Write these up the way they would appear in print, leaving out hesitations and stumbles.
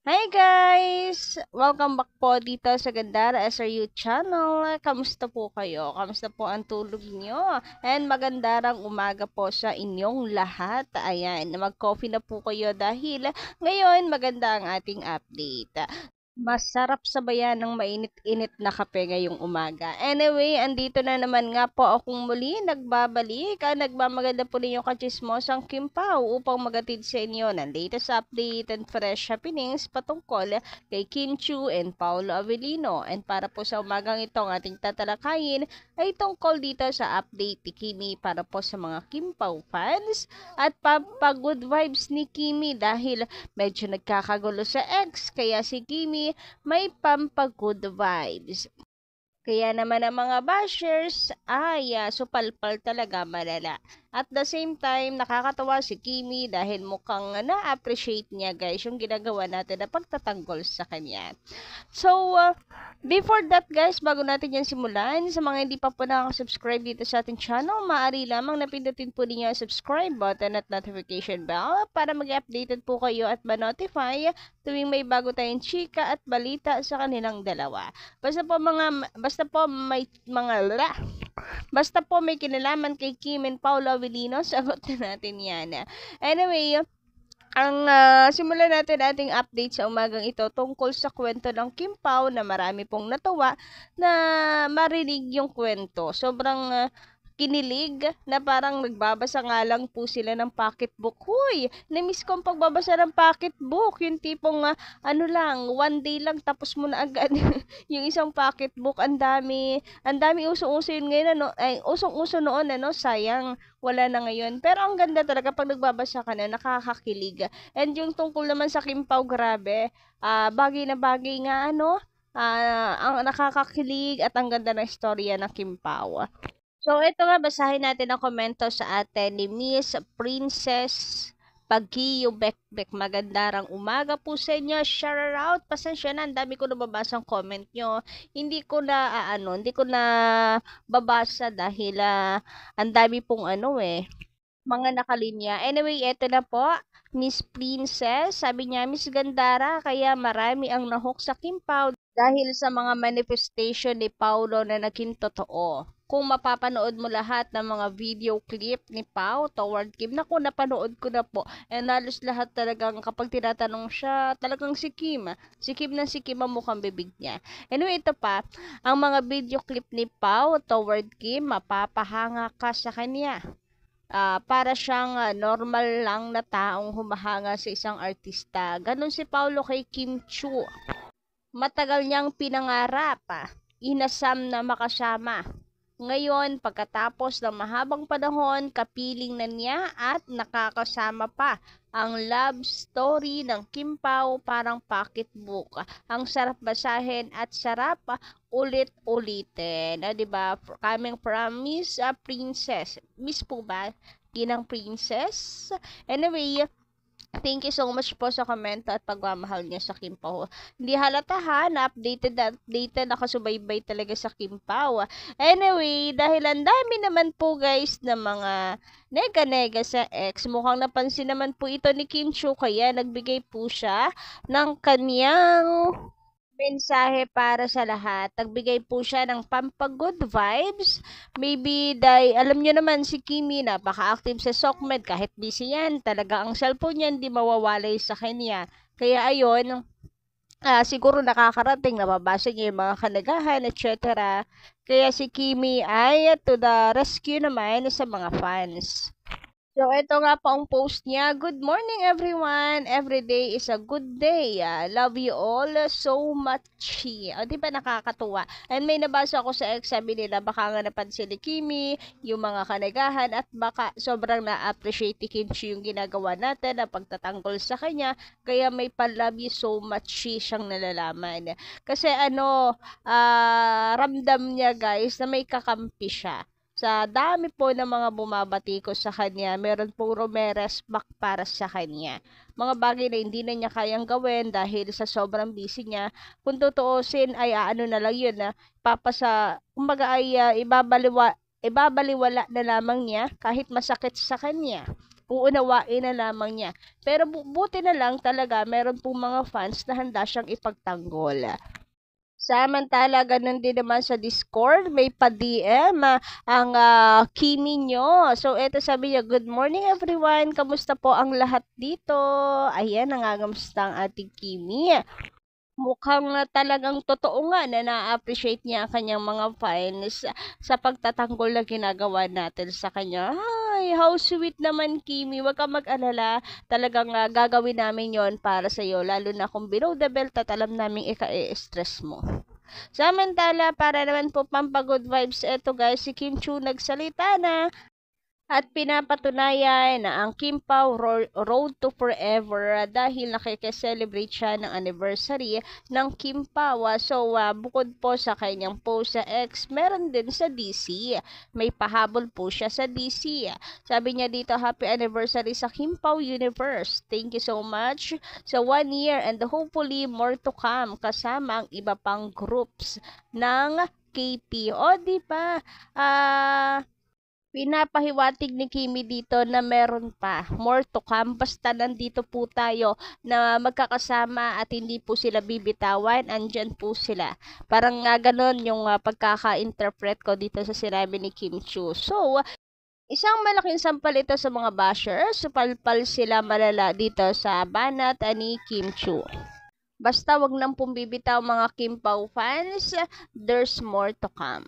Hi guys! Welcome back po dito sa Gandara SRU channel. Kamusta po kayo? Kamusta po ang tulog nyo? And magandarang umaga po sa inyong lahat. Ayan, mag-coffee na po kayo dahil ngayon maganda ang ating update. Masarap sabayan ng mainit-init na kape ngayong umaga. Anyway, andito na naman nga po akong muli nagbabalik. Nagmamaganda po ninyong kachismosang Kim Pao upang magatid sa inyo ng latest update and fresh happenings patungkol kay Kim Chu and Paolo Avellino. And para po sa umagang ito, ang ating tatalakayin ay tungkol dito sa update ni Kimi para po sa mga Kim Pao fans at good vibes ni Kimi dahil medyo nagkakagulo sa ex kaya si Kimi may good vibes. Kaya naman ang mga bashers ay supalpal talaga malala. At the same time, nakakatawa si Kimi dahil mukhang na-appreciate niya guys yung ginagawa natin na pagtatanggol sa kanya. So, before that guys, bago natin yan simulan, sa mga hindi pa po nakaka-subscribe dito sa ating channel, maaari lamang napindutin po ninyo ang subscribe button at notification bell para mag-updated po kayo at ma-notify tuwing may bago tayong chika at balita sa kanilang dalawa. Basta po may kinalaman kay Kim and Paolo Avellino, sagot na natin yan. Anyway, ang simulan natin ating update sa umagang ito tungkol sa kwento ng Kim Pao na marami pong natawa na marinig yung kwento. Sobrang kinilig na parang nagbabasa nga lang po sila ng pocketbook. Huy, na-miss ko ang pagbabasa ng pocketbook. Yung tipong ano lang, one day lang tapos mo na agad yung isang pocketbook. Ang dami usong-uso yun ngayon, ano, ay, usong-uso noon, ano, sayang, wala na ngayon. Pero ang ganda talaga pag nagbabasa ka na, nakakakilig. And yung tungkol naman sa Kim Pao, grabe, bagay na bagay nga, ano, ang nakakakilig at ang ganda ng istorya ng Kim Pao. So, ito nga, basahin natin ang komento sa atin ni Miss Princess Pagkiyo Bekbek. Magandang umaga po sa inyo. Shout out. Pasensya na, ang dami ko nababasa ang comment nyo. Hindi ko na babasa dahil ang dami pong mga nakalinya. Anyway, eto na po. Miss Princess, sabi niya, Miss Gandara, kaya marami ang nahok sa Kim Pao dahil sa mga manifestation ni Paulo na naging totoo. Kung mapapanood mo lahat ng mga video clip ni Pao toward Kim, naku, napanood ko na po. And halos lahat talagang kapag tinatanong siya, talagang si Kim. Si Kim ang mukhang bibig niya. Anyway, ito pa, ang mga video clip ni Pao toward Kim, mapapahanga ka sa kanya. Para siyang normal lang na taong humahanga sa isang artista. Ganon si Paulo kay Kim Chu. Matagal niyang pinangarap, inasam na makasama. Ngayon, pagkatapos ng mahabang panahon, kapiling na niya at nakakasama pa ang love story ng Kim Pao parang pocketbook. Ang sarap basahin at sarap ulit-ulitin. Diba? Coming from Miss Princess. Miss po ba? Ginang Princess? Anyway, thank you so much po sa komento at pagmamahal niya sa Kim Pao. Hindi halata ha, na-updated nakasubaybay talaga sa Kim Pao. Anyway, dahil ang dami naman po guys na mga nega-nega sa ex, mukhang napansin naman po ito ni Kim Chu kaya nagbigay po siya ng kanyang mensahe para sa lahat. Nagbigay po siya ng good vibes. Maybe dahil alam nyo naman si Kimi napaka-active sa SOCMED kahit busy yan. Talaga ang cellphone niya hindi mawawalay sa kanya. Kaya ayun, siguro nakakarating, nababasa niya yung mga kanagahan, etc. Kaya si Kimi ay to the rescue naman sa mga fans. So, ito nga po ang post niya. Good morning, everyone. Every day is a good day. Love you all so much. Di ba nakakatuwa? And may nabasa ako sa ex, sabi nila, baka nga napansin ni Kimi, yung mga kanagahan, at baka sobrang na-appreciate ni Kimchi yung ginagawa natin na pagtatanggol sa kanya. Kaya may pa-love you so much siyang nalalaman. Kasi ramdam niya guys na may kakampi siya. Sa dami po ng mga bumabati ko sa kanya, meron puro may respect para sa kanya. Mga bagay na hindi na niya kayang gawin dahil sa sobrang busy niya. Kung tutuusin ay ano na lang yun na kumbaga ay ibabaliwala na lamang niya kahit masakit sa kanya. uunawain na lamang niya. Pero buti na lang talaga, meron pong mga fans na handa siyang ipagtanggol. Samantala, ganun din naman sa Discord, may pa-DM ang Kimi nyo. So, eto sabi niya, good morning everyone, kamusta po ang lahat dito? Ayan, nangangamusta ang ating Kimi. Mukhang talagang totoo nga na na-appreciate niya ang kanyang mga fans sa pagtatanggol na ginagawa natin sa kanya. Ay, how sweet naman, Kimi. Huwag kang mag-alala. Talagang gagawin namin yon para sa'yo. Lalo na kung below the belt at alam namin ika-stress mo. Samantala, para naman po pampagood vibes, eto guys, si Kim Chu nagsalita na. At pinapatunayan na ang Kim Pao Road to Forever dahil nakikiselebrate siya ng anniversary ng Kim Pao. So, bukod po sa kanyang post sa X, meron din sa DC. May pahabol po siya sa DC. Sabi niya dito, happy anniversary sa Kim Pao Universe. Thank you so much sa 1 year and hopefully more to come kasama ang iba pang groups ng KP. O, di ba? Pinapahiwatig ni Kimi dito na meron pa, more to come, basta nandito po tayo na magkakasama at hindi po sila bibitawan, andyan po sila. Parang nga ganon yung pagkaka-interpret ko dito sa sinabi ni Kim Chu. So, isang malaking sampal ito sa mga bashers, supalpal sila malala dito sa banat ni Kim Chu. Basta wag nang pumbibitaw mga Kim Pao fans, there's more to come.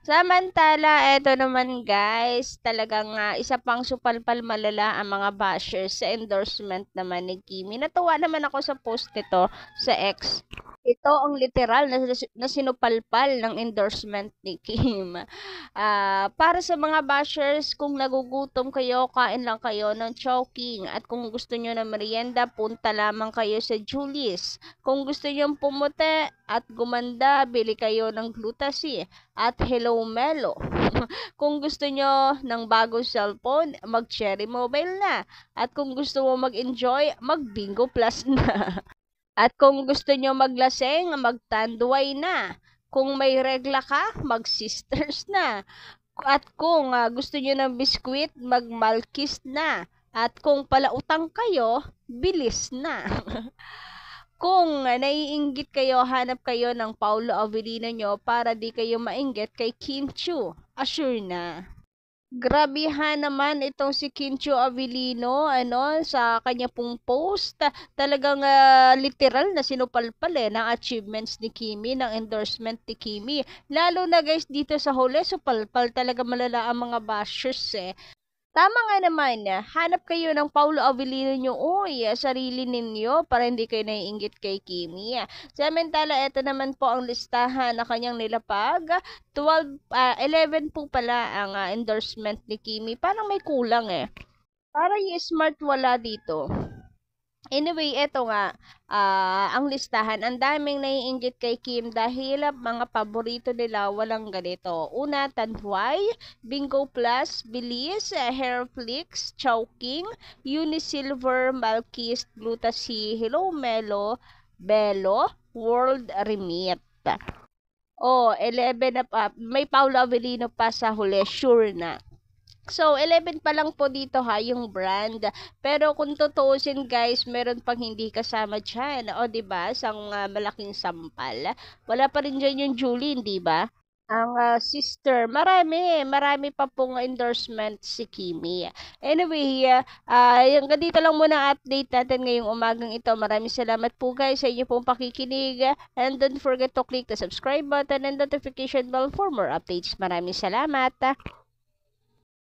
Samantala, eto naman guys, talagang isa pang supalpal malala ang mga bashers sa endorsement naman ni Kimi. Natuwa naman ako sa post nito sa X. Ito ang literal na sinupalpal ng endorsement ni Kim. Para sa mga bashers, kung nagugutom kayo, kain lang kayo ng Chowking. At kung gusto nyo ng merienda, punta lamang kayo sa Julie's. Kung gusto nyo pumuti at gumanda, bili kayo ng Glutasy at Hello Melo. Kung gusto nyo ng bagong cellphone, mag-Cherry Mobile na. At kung gusto mo mag-enjoy, mag-Bingo Plus na. At kung gusto nyo maglaseng, magtanduay na. Kung may regla ka, mag-sisters na. At kung gusto nyo ng biskwit, mag-malkis na. At kung palautang kayo, bilis na. Kung naiinggit kayo, hanap kayo ng Paolo Avellino nyo para di kayo mainggit kay Kim Chu. Assure na. Grabihan naman itong si Kim Chu Avellino sa kanya pong post. Talagang literal na sinupalpal ng achievements ni Kimi, ng endorsement ni Kimi. Lalo na guys dito sa huli, supalpal talaga malala ang mga bashers Tama nga naman, hanap kayo ng Paolo Avellino nyo, sarili ninyo para hindi kayo naiinggit kay Kimi. Samantala, ito naman po ang listahan na kanyang nilapag. 11 po pala ang endorsement ni Kimi. Parang may kulang Para yung smart wala dito. Anyway, eto nga, ang listahan. Ang daming naiinggit kay Kim dahil mga paborito nila walang ganito. Una, Tanduay, Bingo Plus, Bilis, Hairflix, Chowking, Unisilver, Malkis, Glutasy, Hello Melo, Belo, World Remit. 11 na pa. May Paolo Avellino pa sa huli, sure na. So, 11 pa lang po dito yung brand. Pero kung tutuusin guys, meron pang hindi kasama dyan. O, diba? Isang malaking sampal. Wala pa rin dyan yung Julie, diba? Ang sister, marami pa pong endorsement si Kimi. Anyway, hanggang dito lang muna ang update natin ngayong umagang ito. Maraming salamat po guys sa inyo pong pakikinig. And don't forget to click the subscribe button and notification bell for more updates. Maraming salamat.